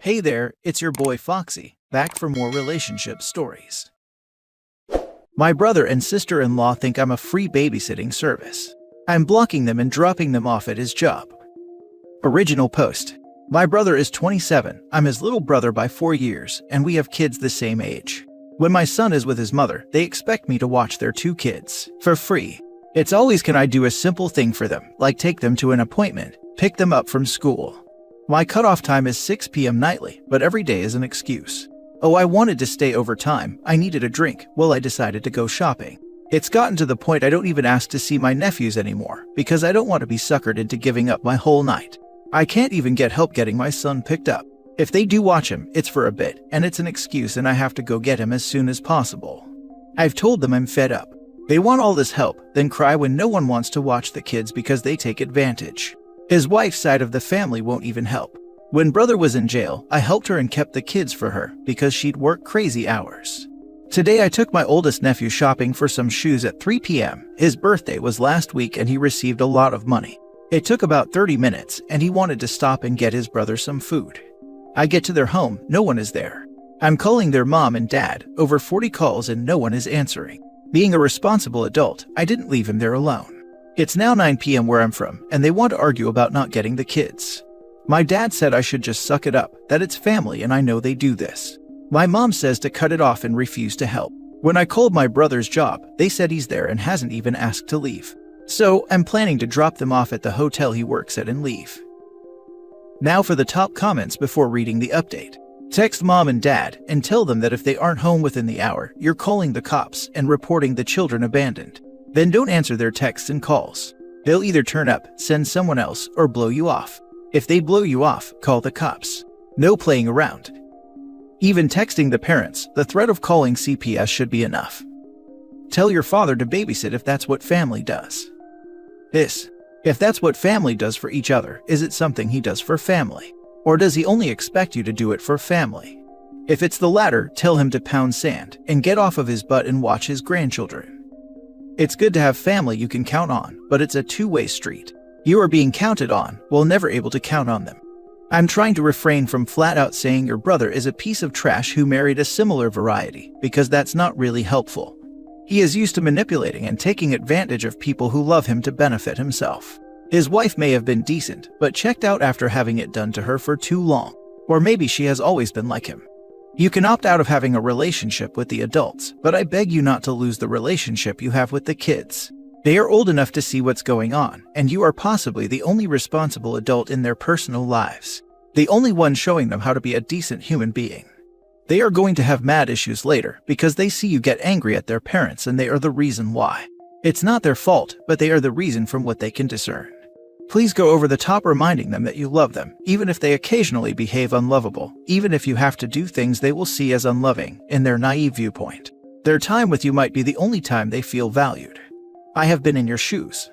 Hey there, it's your boy Foxy, back for more relationship stories. My brother and sister-in-law think I'm a free babysitting service. I'm blocking them and dropping them off at his job. Original post. My brother is 27, I'm his little brother by 4 years, and we have kids the same age. When my son is with his mother, they expect me to watch their 2 kids, for free. It's always can I do a simple thing for them, like take them to an appointment, pick them up from school. My cutoff time is 6 p.m. nightly, but every day is an excuse. Oh, I wanted to stay over time, I needed a drink, well I decided to go shopping. It's gotten to the point I don't even ask to see my nephews anymore, because I don't want to be suckered into giving up my whole night. I can't even get help getting my son picked up. If they do watch him, it's for a bit, and it's an excuse and I have to go get him as soon as possible. I've told them I'm fed up. They want all this help, then cry when no one wants to watch the kids because they take advantage. His wife's side of the family won't even help. When brother was in jail, I helped her and kept the kids for her because she'd work crazy hours. Today I took my oldest nephew shopping for some shoes at 3 p.m. His birthday was last week and he received a lot of money. It took about 30 minutes and he wanted to stop and get his brother some food. I get to their home, no one is there. I'm calling their mom and dad, over 40 calls and no one is answering. Being a responsible adult, I didn't leave him there alone. It's now 9 p.m. where I'm from, and they want to argue about not getting the kids. My dad said I should just suck it up, that it's family and I know they do this. My mom says to cut it off and refuse to help. When I called my brother's job, they said he's there and hasn't even asked to leave. So, I'm planning to drop them off at the hotel he works at and leave. Now for the top comments before reading the update. Text mom and dad and tell them that if they aren't home within the hour, you're calling the cops and reporting the children abandoned. Then don't answer their texts and calls. They'll either turn up, send someone else, or blow you off. If they blow you off, call the cops. No playing around. Even texting the parents, the threat of calling CPS should be enough. Tell your father to babysit if that's what family does. If that's what family does for each other, is it something he does for family? Or does he only expect you to do it for family? If it's the latter, tell him to pound sand and get off of his butt and watch his grandchildren. It's good to have family you can count on, but it's a two-way street. You are being counted on, while never able to count on them. I'm trying to refrain from flat-out saying your brother is a piece of trash who married a similar variety, because that's not really helpful. He is used to manipulating and taking advantage of people who love him to benefit himself. His wife may have been decent, but checked out after having it done to her for too long. Or maybe she has always been like him. You can opt out of having a relationship with the adults, but I beg you not to lose the relationship you have with the kids. They are old enough to see what's going on, and you are possibly the only responsible adult in their personal lives. The only one showing them how to be a decent human being. They are going to have mad issues later because they see you get angry at their parents and they are the reason why. It's not their fault, but they are the reason from what they can discern. Please go over the top reminding them that you love them, even if they occasionally behave unlovable, even if you have to do things they will see as unloving, in their naive viewpoint. Their time with you might be the only time they feel valued. I have been in your shoes.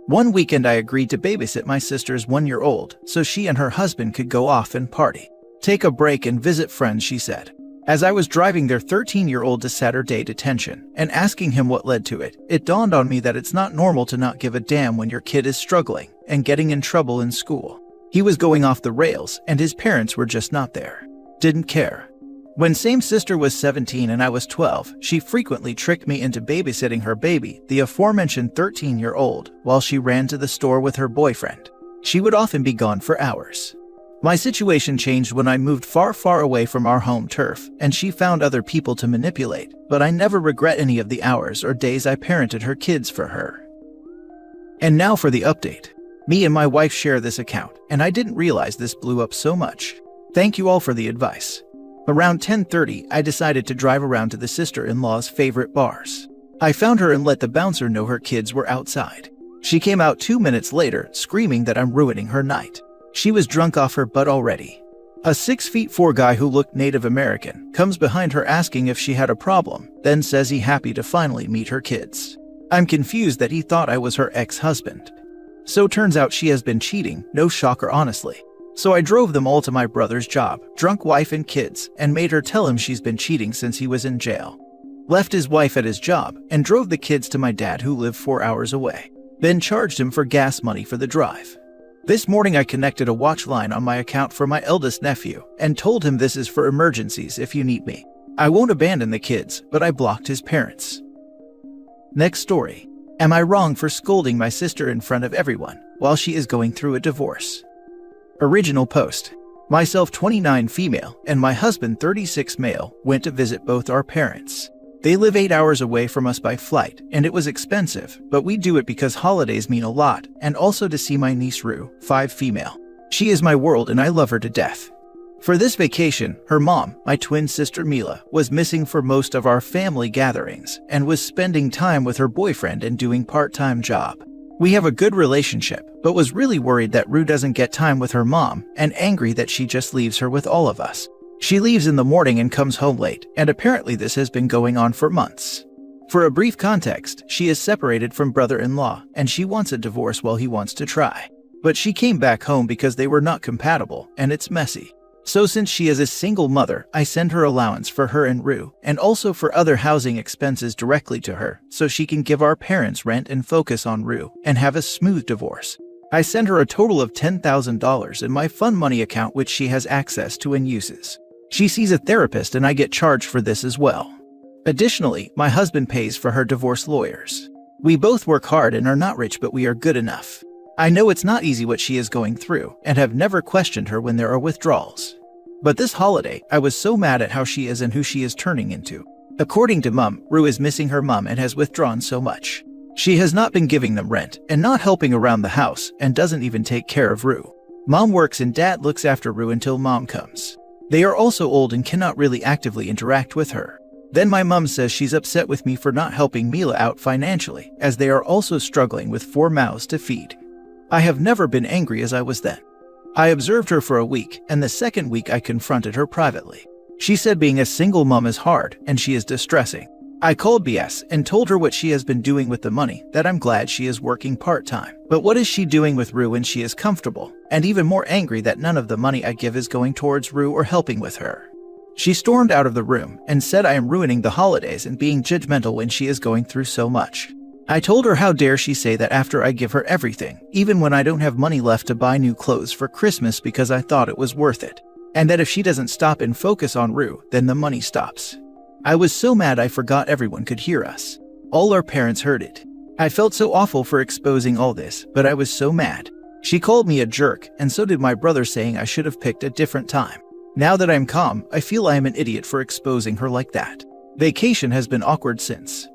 One weekend I agreed to babysit my sister's 1-year-old, so she and her husband could go off and party. Take a break and visit friends, she said. As I was driving their 13-year-old to Saturday detention and asking him what led to it, it dawned on me that it's not normal to not give a damn when your kid is struggling and getting in trouble in school. He was going off the rails and his parents were just not there. Didn't care. When same sister was 17 and I was 12, she frequently tricked me into babysitting her baby, the aforementioned 13-year-old, while she ran to the store with her boyfriend. She would often be gone for hours. My situation changed when I moved far, far away from our home turf, and she found other people to manipulate, but I never regret any of the hours or days I parented her kids for her. And now for the update. Me and my wife share this account, and I didn't realize this blew up so much. Thank you all for the advice. Around 10:30, I decided to drive around to the sister-in-law's favorite bars. I found her and let the bouncer know her kids were outside. She came out 2 minutes later, screaming that I'm ruining her night. She was drunk off her butt already. A 6'4" guy who looked Native American comes behind her asking if she had a problem, then says he happy to finally meet her kids. I'm confused that he thought I was her ex-husband. So turns out she has been cheating, no shocker honestly. So I drove them all to my brother's job, drunk wife and kids, and made her tell him she's been cheating since he was in jail. Left his wife at his job, and drove the kids to my dad who lived 4 hours away. Then charged him for gas money for the drive. This morning I connected a watch line on my account for my eldest nephew and told him this is for emergencies if you need me. I won't abandon the kids, but I blocked his parents. Next story. Am I wrong for scolding my sister in front of everyone while she is going through a divorce? Original post. Myself 29 female and my husband 36 male went to visit both our parents. They live 8 hours away from us by flight, and it was expensive, but we do it because holidays mean a lot, and also to see my niece Rue, 5 female. She is my world and I love her to death. For this vacation, her mom, my twin sister Mila, was missing for most of our family gatherings and was spending time with her boyfriend and doing part-time job. We have a good relationship, but was really worried that Rue doesn't get time with her mom and angry that she just leaves her with all of us. She leaves in the morning and comes home late, and apparently this has been going on for months. For a brief context, she is separated from brother-in-law, and she wants a divorce while he wants to try. But she came back home because they were not compatible, and it's messy. So since she is a single mother, I send her allowance for her and Rue, and also for other housing expenses directly to her, so she can give our parents rent and focus on Rue, and have a smooth divorce. I send her a total of $10,000 in my fund money account which she has access to and uses. She sees a therapist and I get charged for this as well. Additionally, my husband pays for her divorce lawyers. We both work hard and are not rich, but we are good enough. I know it's not easy what she is going through and have never questioned her when there are withdrawals. But this holiday, I was so mad at how she is and who she is turning into. According to Mum, Rue is missing her mum and has withdrawn so much. She has not been giving them rent and not helping around the house and doesn't even take care of Rue. Mom works and Dad looks after Rue until Mom comes. They are also old and cannot really actively interact with her. Then my mum says she's upset with me for not helping Mila out financially, as they are also struggling with 4 mouths to feed. I have never been angry as I was then. I observed her for a week, and the second week I confronted her privately. She said being a single mum is hard, and she is distressing. I called BS and told her what she has been doing with the money, that I'm glad she is working part-time. But what is she doing with Rue when she is comfortable? And even more angry that none of the money I give is going towards Rue or helping with her. She stormed out of the room and said I am ruining the holidays and being judgmental when she is going through so much. I told her how dare she say that after I give her everything, even when I don't have money left to buy new clothes for Christmas because I thought it was worth it. And that if she doesn't stop and focus on Rue, then the money stops. I was so mad I forgot everyone could hear us. All our parents heard it. I felt so awful for exposing all this, but I was so mad. She called me a jerk, and so did my brother, saying I should have picked a different time. Now that I'm calm, I feel I am an idiot for exposing her like that. Vacation has been awkward since.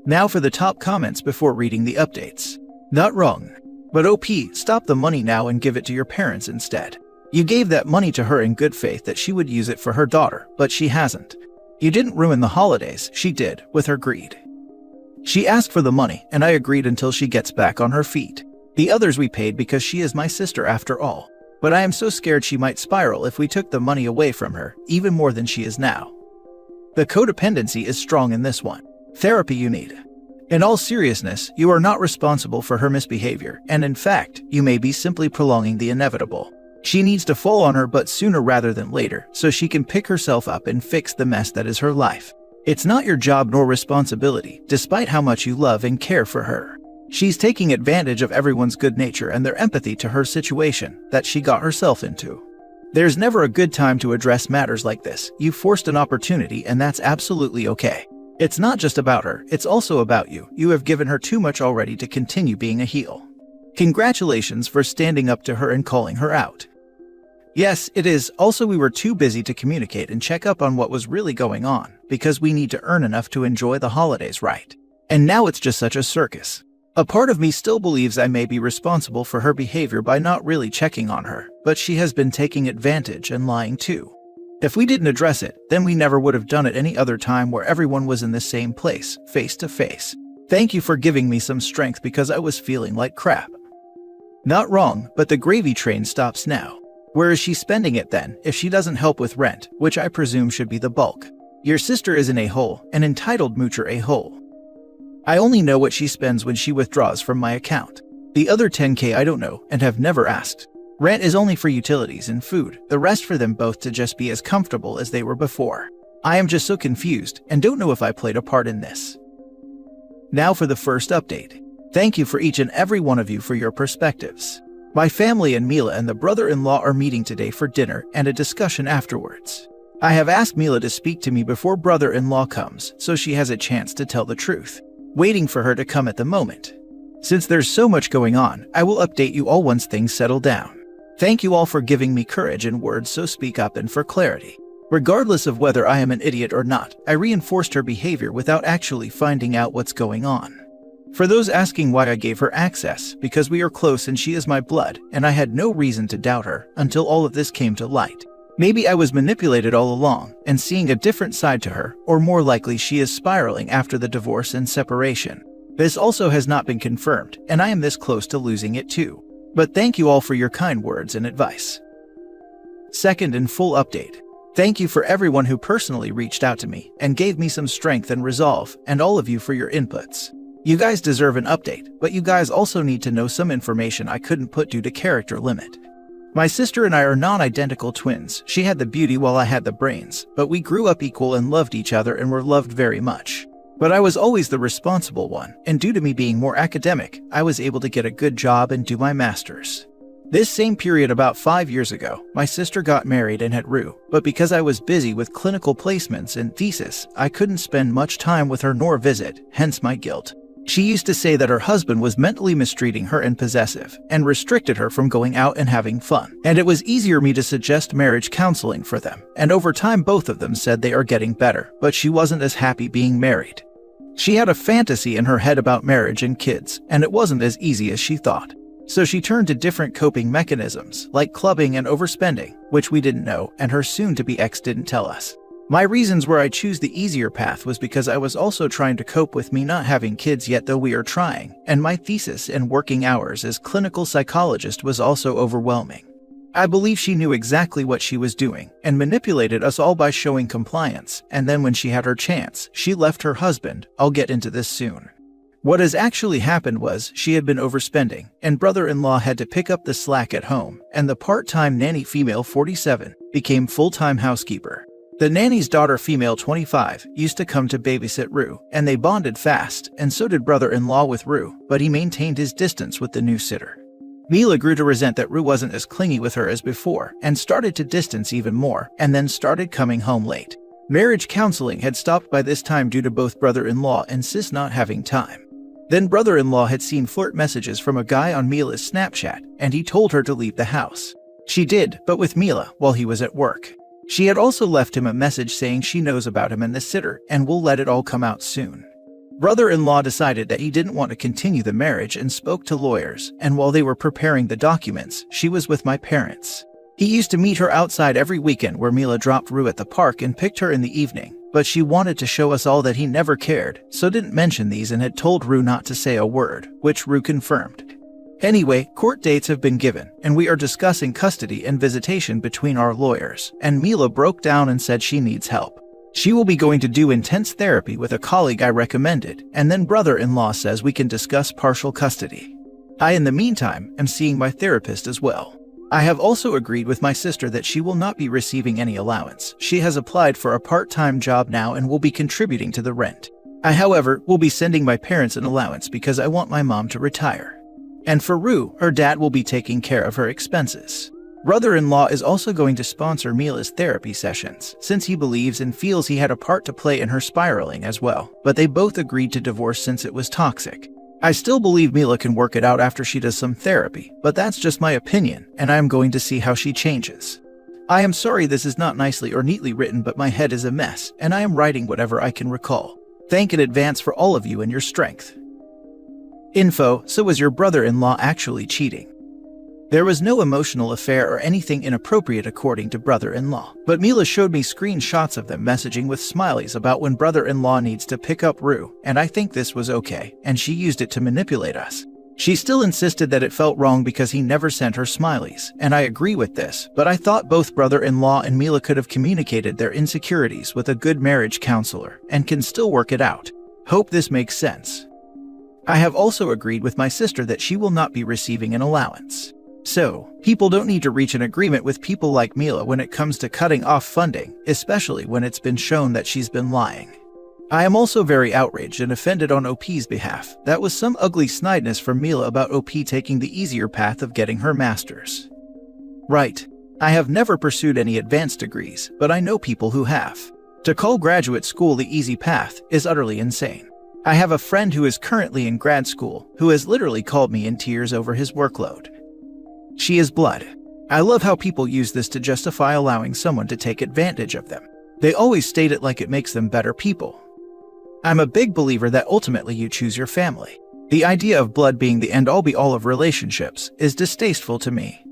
Now for the top comments before reading the updates. Not wrong. But OP, stop the money now and give it to your parents instead. You gave that money to her in good faith that she would use it for her daughter, but she hasn't. You didn't ruin the holidays, she did, with her greed. She asked for the money, and I agreed until she gets back on her feet. The others we paid because she is my sister after all. But I am so scared she might spiral if we took the money away from her, even more than she is now. The codependency is strong in this one. Therapy you need. In all seriousness, you are not responsible for her misbehavior, and in fact, you may be simply prolonging the inevitable. She needs to fall on her butt sooner rather than later, so she can pick herself up and fix the mess that is her life. It's not your job nor responsibility, despite how much you love and care for her. She's taking advantage of everyone's good nature and their empathy to her situation that she got herself into. There's never a good time to address matters like this. You forced an opportunity, and that's absolutely okay. It's not just about her, it's also about you. You have given her too much already to continue being a heel. Congratulations for standing up to her and calling her out. Yes, it is. Also, we were too busy to communicate and check up on what was really going on, because we need to earn enough to enjoy the holidays, right? And now it's just such a circus. A part of me still believes I may be responsible for her behavior by not really checking on her, but she has been taking advantage and lying too. If we didn't address it, then we never would have done it any other time where everyone was in the same place, face to face. Thank you for giving me some strength because I was feeling like crap. Not wrong, but the gravy train stops now. Where is she spending it then, if she doesn't help with rent, which I presume should be the bulk? Your sister is an a-hole, an entitled moocher a-hole. I only know what she spends when she withdraws from my account. The other $10K I don't know and have never asked. Rent is only for utilities and food, the rest for them both to just be as comfortable as they were before. I am just so confused and don't know if I played a part in this. Now for the first update. Thank you for each and every one of you for your perspectives. My family and Mila and the brother-in-law are meeting today for dinner and a discussion afterwards. I have asked Mila to speak to me before brother-in-law comes, so she has a chance to tell the truth. Waiting for her to come at the moment. Since there's so much going on, I will update you all once things settle down. Thank you all for giving me courage and words, so speak up and for clarity. Regardless of whether I am an idiot or not, I reinforced her behavior without actually finding out what's going on. For those asking why I gave her access, because we are close and she is my blood, and I had no reason to doubt her until all of this came to light. Maybe I was manipulated all along and seeing a different side to her, or more likely she is spiraling after the divorce and separation. This also has not been confirmed, and I am this close to losing it too. But thank you all for your kind words and advice. Second and full update. Thank you for everyone who personally reached out to me and gave me some strength and resolve, and all of you for your inputs. You guys deserve an update, but you guys also need to know some information I couldn't put due to character limit. My sister and I are non-identical twins. She had the beauty while I had the brains, but we grew up equal and loved each other and were loved very much. But I was always the responsible one, and due to me being more academic, I was able to get a good job and do my master's. This same period about 5 years ago, my sister got married and had Rue, but because I was busy with clinical placements and thesis, I couldn't spend much time with her nor visit, hence my guilt. She used to say that her husband was mentally mistreating her and possessive, and restricted her from going out and having fun. And it was easier me to suggest marriage counseling for them, and over time both of them said they are getting better, but she wasn't as happy being married. She had a fantasy in her head about marriage and kids, and it wasn't as easy as she thought. So she turned to different coping mechanisms, like clubbing and overspending, which we didn't know, and her soon-to-be ex didn't tell us. My reasons where I choose the easier path was because I was also trying to cope with me not having kids yet, though we are trying, and my thesis and working hours as clinical psychologist was also overwhelming. I believe she knew exactly what she was doing, and manipulated us all by showing compliance, and then when she had her chance, she left her husband. I'll get into this soon. What has actually happened was, she had been overspending, and brother-in-law had to pick up the slack at home, and the part-time nanny, female 47, became full-time housekeeper. The nanny's daughter, female 25, used to come to babysit Rue, and they bonded fast, and so did brother-in-law with Rue, but he maintained his distance with the new sitter. Mila grew to resent that Rue wasn't as clingy with her as before, and started to distance even more, and then started coming home late. Marriage counseling had stopped by this time due to both brother-in-law and sis not having time. Then brother-in-law had seen flirt messages from a guy on Mila's Snapchat, and he told her to leave the house. She did, but with Mila, while he was at work. She had also left him a message saying she knows about him and the sitter, and will let it all come out soon. Brother-in-law decided that he didn't want to continue the marriage and spoke to lawyers, and while they were preparing the documents, she was with my parents. He used to meet her outside every weekend where Mila dropped Rue at the park and picked her in the evening, but she wanted to show us all that he never cared, so didn't mention these and had told Rue not to say a word, which Rue confirmed. Anyway, court dates have been given, and we are discussing custody and visitation between our lawyers, and Mila broke down and said she needs help. She will be going to do intense therapy with a colleague I recommended, and then brother-in-law says we can discuss partial custody. I, in the meantime, am seeing my therapist as well. I have also agreed with my sister that she will not be receiving any allowance. She has applied for a part-time job now and will be contributing to the rent. I, however, will be sending my parents an allowance because I want my mom to retire. And for Rue, her dad will be taking care of her expenses. Brother-in-law is also going to sponsor Mila's therapy sessions, since he believes and feels he had a part to play in her spiraling as well, but they both agreed to divorce since it was toxic. I still believe Mila can work it out after she does some therapy, but that's just my opinion, and I am going to see how she changes. I am sorry this is not nicely or neatly written, but my head is a mess, and I am writing whatever I can recall. Thank in advance for all of you and your strength. Info: so was your brother-in-law actually cheating? There was no emotional affair or anything inappropriate according to brother-in-law, but Mila showed me screenshots of them messaging with smileys about when brother-in-law needs to pick up Rue, and I think this was okay, and she used it to manipulate us. She still insisted that it felt wrong because he never sent her smileys, and I agree with this, but I thought both brother-in-law and Mila could have communicated their insecurities with a good marriage counselor, and can still work it out. Hope this makes sense. I have also agreed with my sister that she will not be receiving an allowance. So, people don't need to reach an agreement with people like Mila when it comes to cutting off funding, especially when it's been shown that she's been lying. I am also very outraged and offended on OP's behalf. That was some ugly snideness from Mila about OP taking the easier path of getting her master's. Right. I have never pursued any advanced degrees, but I know people who have. To call graduate school the easy path is utterly insane. I have a friend who is currently in grad school who has literally called me in tears over his workload. She is blood. I love how people use this to justify allowing someone to take advantage of them. They always state it like it makes them better people. I'm a big believer that ultimately you choose your family. The idea of blood being the end-all be-all of relationships is distasteful to me.